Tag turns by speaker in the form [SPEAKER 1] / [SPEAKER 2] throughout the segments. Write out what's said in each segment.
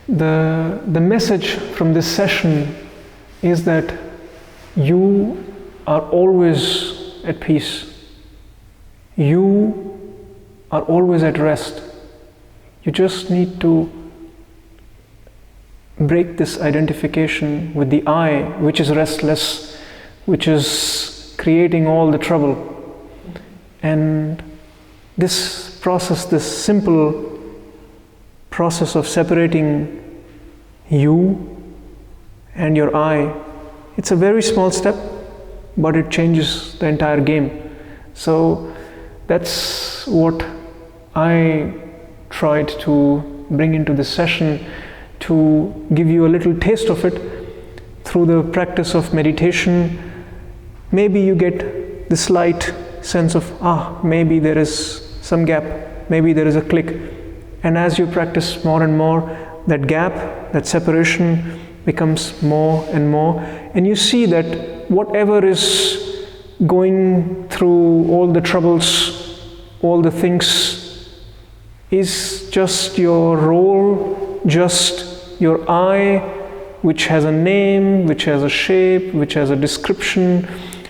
[SPEAKER 1] The message from this session is that you are always at peace. You are always at rest. You just need to break this identification with the I, which is restless, which is creating all the trouble. And this process, this simple process of separating you and your I, it's a very small step, but it changes the entire game. So that's what I tried to bring into this session, to give you a little taste of it through the practice of meditation. Maybe you get the slight sense of, maybe there is some gap, maybe there is a click. And as you practice more and more, that gap, that separation becomes more and more. And you see that whatever is going through all the troubles, all the things, is just your role, just your I, which has a name, which has a shape, which has a description,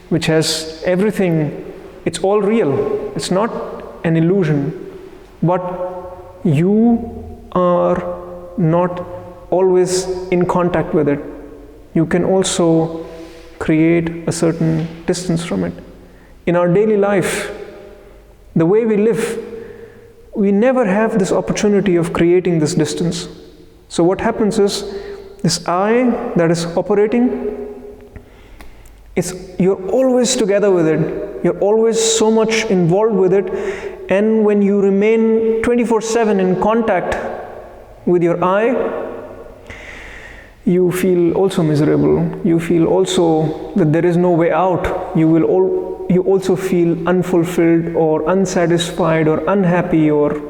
[SPEAKER 1] which has everything. It's all real. It's not an illusion. But you are not always in contact with it. You can also create a certain distance from it. In our daily life, the way we live, we never have this opportunity of creating this distance. So what happens is, this I that is operating, you're always together with it. You're always so much involved with it. And when you remain 24/7 in contact with your I, you feel also miserable. You feel also that there is no way out. You also feel unfulfilled or unsatisfied or unhappy or.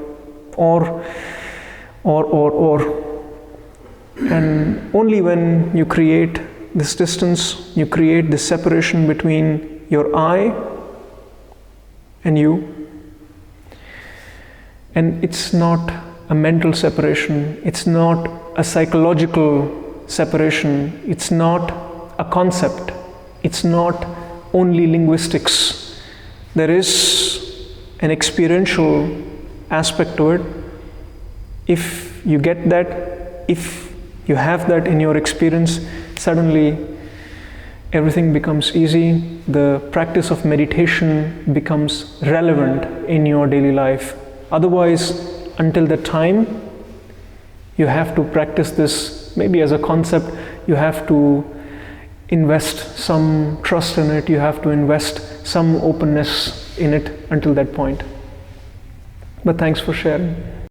[SPEAKER 1] And only when you create this distance, you create this separation between your I and you. And it's not a mental separation, it's not a psychological separation, it's not a concept, it's not only linguistics. There is an experiential aspect to it. If you get that, if you have that in your experience, suddenly everything becomes easy. The practice of meditation becomes relevant in your daily life. Otherwise, until the time, you have to practice this maybe as a concept. You have to invest some trust in it. You have to invest some openness in it until that point. But thanks for sharing.